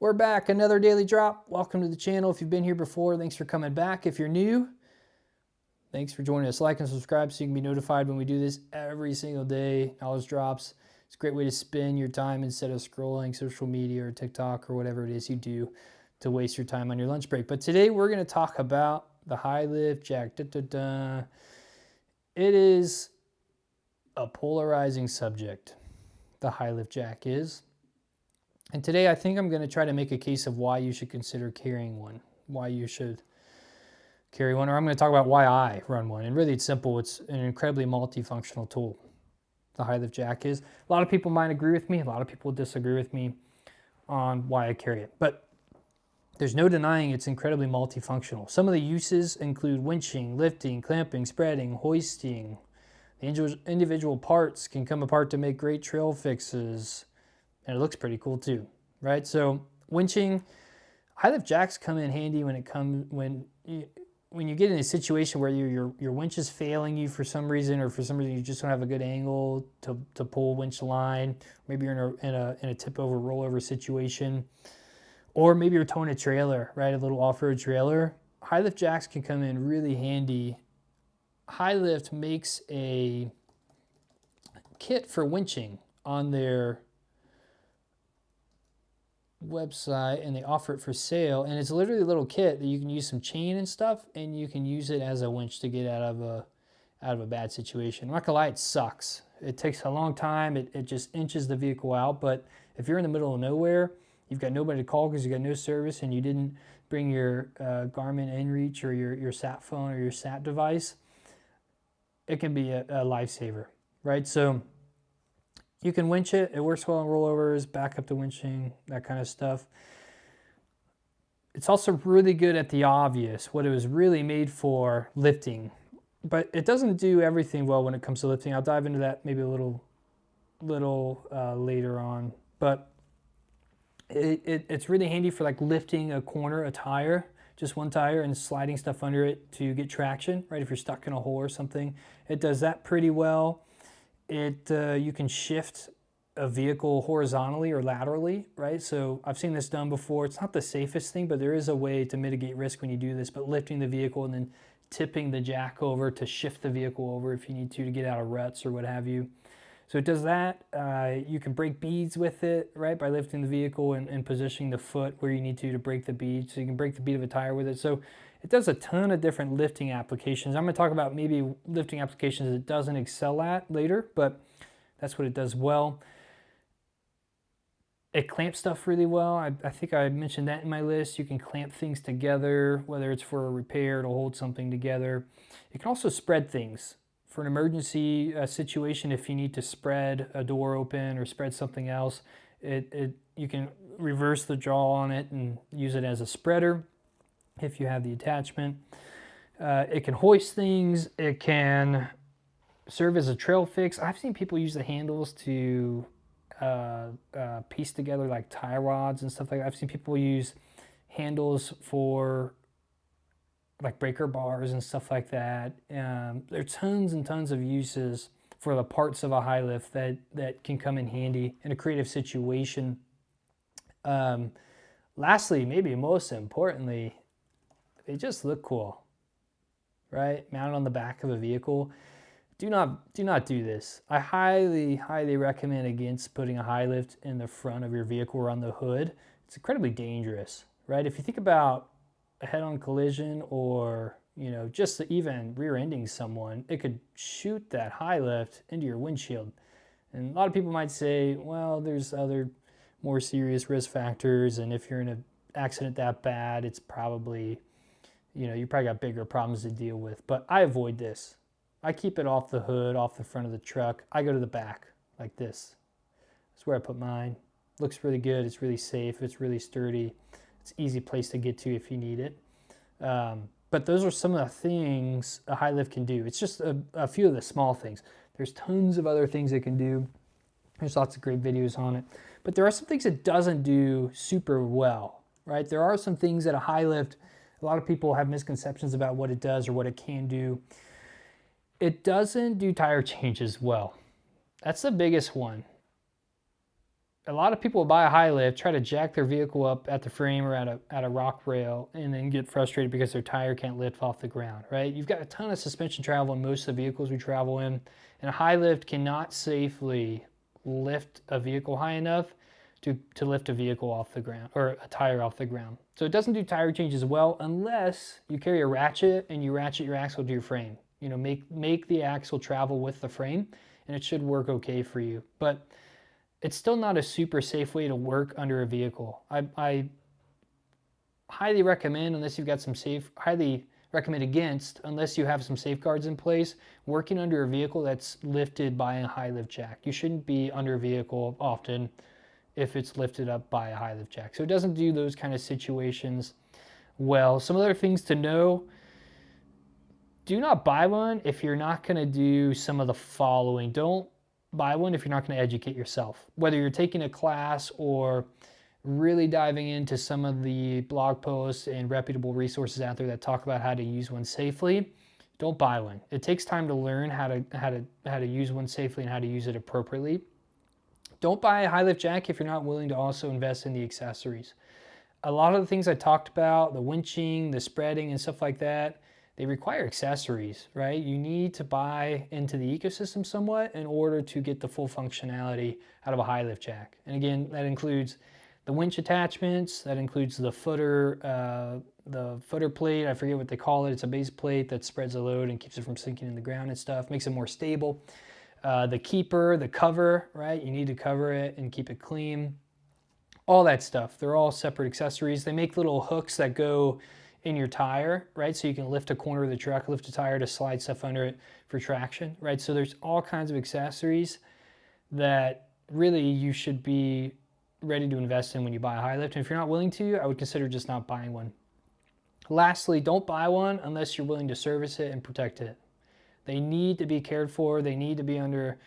We're back, another daily drop. Welcome to the channel. If you've been here before, thanks for coming back. If you're new, thanks for joining us. Like and subscribe so you can be notified when we do this every single day. Knowledge drops. It's a great way to spend your time instead of scrolling social media or TikTok or whatever it is you do to waste your time on your lunch break. But today we're going to talk about the high lift jack. It is a polarizing subject. The high lift jack is. And today I think I'm going to try to make a case of why you should consider carrying one, why you should carry one, or I'm going to talk about why I run one. And really it's simple. It's an incredibly multifunctional tool. The high lift jack is. A lot of people might agree with me. A lot of people disagree with me on why I carry it. But there's no denying it's incredibly multifunctional. Some of the uses include winching, lifting, clamping, spreading, hoisting. The individual parts can come apart to make great trail fixes. And it looks pretty cool too, right? So winching, high lift jacks come in handy when you get in a situation where your winch is failing you for some reason, or for some reason you just don't have a good angle to pull winch line. Maybe you're in a tip over rollover situation, or maybe you're towing a trailer, right? A little off-road trailer. High lift jacks can come in really handy. High Lift makes a kit for winching on their website, and they offer it for sale, and it's literally a little kit that you can use some chain and stuff, and you can use it as a winch to get out of a bad situation. I'm not gonna lie, it sucks. It takes a long time. It just inches the vehicle out. But if you're in the middle of nowhere, you've got nobody to call because you got no service, and you didn't bring your Garmin inReach or your sat phone or your sat device, it can be a lifesaver, right? So you can winch it. It works well on rollovers, back up to winching, that kind of stuff. It's also really good at the obvious, what it was really made for, lifting. But it doesn't do everything well when it comes to lifting. I'll dive into that maybe a little later on. But it's really handy for like lifting a corner, a tire, just one tire, and sliding stuff under it to get traction, right? If you're stuck in a hole or something. It does that pretty well. You can shift a vehicle horizontally or laterally, right? So I've seen this done before. It's not the safest thing, but there is a way to mitigate risk when you do this. But lifting the vehicle and then tipping the jack over to shift the vehicle over if you need to get out of ruts or what have you. So it does that. You can break beads with it, right? By lifting the vehicle and positioning the foot where you need to break the bead. So you can break the bead of a tire with it. So it does a ton of different lifting applications. I'm going to talk about maybe lifting applications it doesn't excel at later, but that's what it does well. It clamps stuff really well. I think I mentioned that in my list. You can clamp things together, whether it's for a repair to hold something together. It can also spread things for an emergency situation. If you need to spread a door open or spread something else, you can reverse the jaw on it and use it as a spreader if you have the attachment. It can hoist things. It can serve as a trail fix. I've seen people use the handles to piece together like tie rods and stuff like that. I've seen people use handles for like breaker bars and stuff like that. There are tons and tons of uses for the parts of a high lift that can come in handy in a creative situation. Lastly, maybe most importantly, they just look cool, right? Mounted on the back of a vehicle. Do not do this. I highly recommend against putting a high lift in the front of your vehicle or on the hood. It's incredibly dangerous, right? If you think about a head-on collision, or just even rear-ending someone, it could shoot that high lift into your windshield. And a lot of people might say, well, there's other more serious risk factors, and if you're in an accident that bad, it's probably, you probably got bigger problems to deal with. But I avoid this. I keep it off the hood, off the front of the truck. I go to the back like this. That's where I put mine. Looks really good. It's really safe. It's really sturdy. It's an easy place to get to if you need it. But those are some of the things a high lift can do. It's just a few of the small things. There's tons of other things it can do. There's lots of great videos on it. But there are some things it doesn't do super well, right? There are some things that a high lift, a lot of people have misconceptions about what it does or what it can do. It doesn't do tire changes well. That's the biggest one. a lot of people buy a high lift, try to jack their vehicle up at the frame or at a rock rail, and then get frustrated because their tire can't lift off the ground, right? You've got a ton of suspension travel in most of the vehicles we travel in, and a high lift cannot safely lift a vehicle high enough to lift a vehicle off the ground, or a tire off the ground. So it doesn't do tire changes well unless you carry a ratchet and you ratchet your axle to your frame. You know, make the axle travel with the frame, and it should work okay for you. But it's still not a super safe way to work under a vehicle. I highly recommend, unless you've got some highly recommend against, unless you have some safeguards in place, working under a vehicle that's lifted by a high lift jack. You shouldn't be under a vehicle often if it's lifted up by a high lift jack. So it doesn't do those kind of situations well. Some other things to know: do not buy one if you're not going to do some of the following. Don't buy one if you're not going to educate yourself. Whether you're taking a class or really diving into some of the blog posts and reputable resources out there that talk about how to use one safely, don't buy one. It takes time to learn how to use one safely and how to use it appropriately. Don't buy a high lift jack if you're not willing to also invest in the accessories. A lot of the things I talked about, the winching, the spreading, and stuff like that, they require accessories, right? You need to buy into the ecosystem somewhat in order to get the full functionality out of a high lift jack. And again, that includes the winch attachments, that includes the footer plate. I forget what they call it. It's a base plate that spreads the load and keeps it from sinking in the ground and stuff, makes it more stable. The keeper, the cover, right? You need to cover it and keep it clean. All that stuff. They're all separate accessories. They make little hooks that go in your tire, right? So you can lift a corner of the truck, lift a tire to slide stuff under it for traction, right? So there's all kinds of accessories that really you should be ready to invest in when you buy a high lift. And if you're not willing to, I would consider just not buying one. Lastly, don't buy one unless you're willing to service it and protect it. They need to be cared for. They need to be under,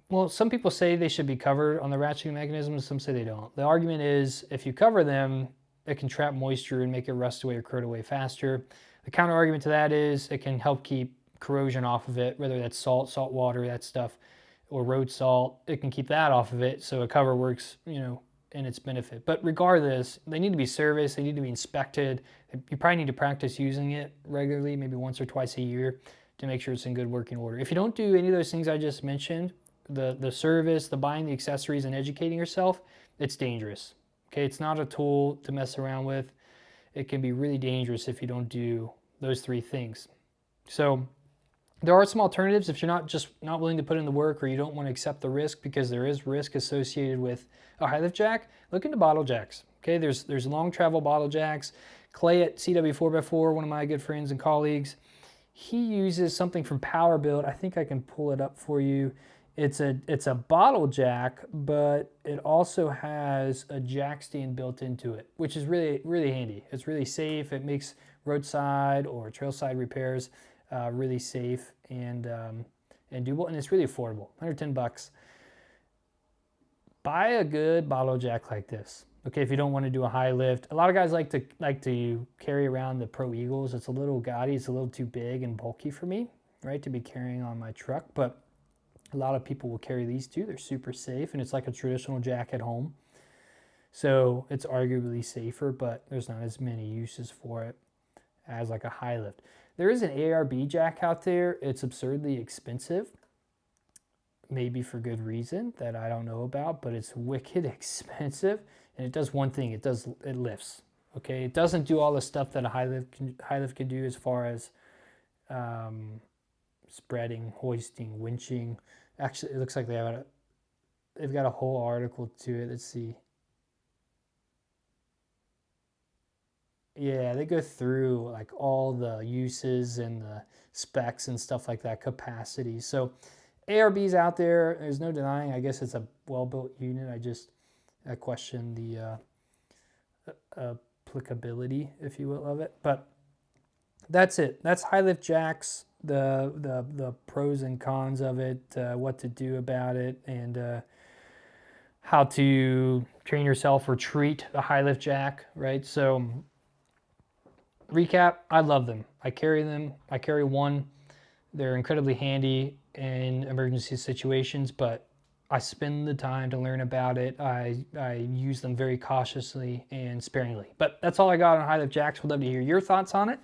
well, some people say they should be covered on the ratcheting mechanisms. Some say they don't. The argument is if you cover them, it can trap moisture and make it rust away or corrode away faster. The counter argument to that is it can help keep corrosion off of it, whether that's salt water, that stuff, or road salt. It can keep that off of it, so a cover works, in its benefit. But regardless, they need to be serviced. They need to be inspected. You probably need to practice using it regularly, maybe once or twice a year, to make sure it's in good working order. If you don't do any of those things I just mentioned, the service, the buying the accessories, and educating yourself, it's dangerous. Okay, it's not a tool to mess around with. It can be really dangerous if you don't do those three things. So there are some alternatives if you're not willing to put in the work, or you don't want to accept the risk, because there is risk associated with a high lift jack. Look into bottle jacks. Okay, there's long travel bottle jacks. Clay at SHW 4x4, one of my good friends and colleagues, he uses something from Power Build. I think I can pull it up for you. It's a bottle jack, but it also has a jack stand built into it, which is really, really handy. It's really safe. It makes roadside or trailside repairs really safe and doable, and it's really affordable, 110 bucks. Buy a good bottle jack like this. Okay, if you don't want to do a high lift. A lot of guys like to carry around the Pro Eagles. It's a little gaudy, it's a little too big and bulky for me, right, to be carrying on my truck, but a lot of people will carry these too. They're super safe, and it's like a traditional jack at home. So it's arguably safer, but there's not as many uses for it as like a high lift. There is an ARB jack out there. It's absurdly expensive, maybe for good reason that I don't know about, but it's wicked expensive, and it does one thing. It lifts. Okay, it doesn't do all the stuff that a high lift can do as far as spreading, hoisting, winching. Actually, it looks like they've got a whole article to it. Let's see. Yeah, they go through like all the uses and the specs and stuff like that, capacity. So ARB's out there. There's no denying. I guess it's a well-built unit. I question the applicability, if you will, of it. But that's it. That's high lift jacks, the pros and cons of it, what to do about it, and how to train yourself or treat a high lift jack, right? So recap, I love them. I carry them. I carry one. They're incredibly handy in emergency situations, but I spend the time to learn about it. I use them very cautiously and sparingly. But that's all I got on high lift jacks. Would love to hear your thoughts on it,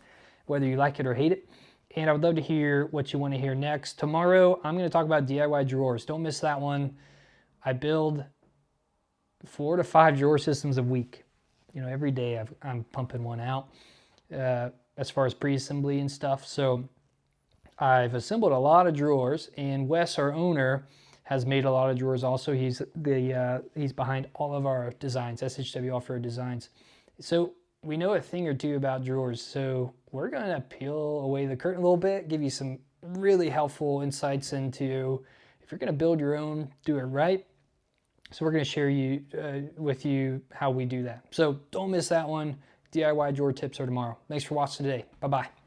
whether you like it or hate it. And I would love to hear what you want to hear next. Tomorrow, I'm going to talk about DIY drawers. Don't miss that one. I build 4 to 5 drawer systems a week. You know, every day I'm pumping one out as far as pre-assembly and stuff. So I've assembled a lot of drawers, and Wes, our owner, has made a lot of drawers also. He's behind all of our designs, SHW Offroad designs. So we know a thing or two about drawers. So we're going to peel away the curtain a little bit, give you some really helpful insights into if you're going to build your own, do it right. So we're going to share with you how we do that. So don't miss that one. DIY drawer tips are tomorrow. Thanks for watching today. Bye-bye.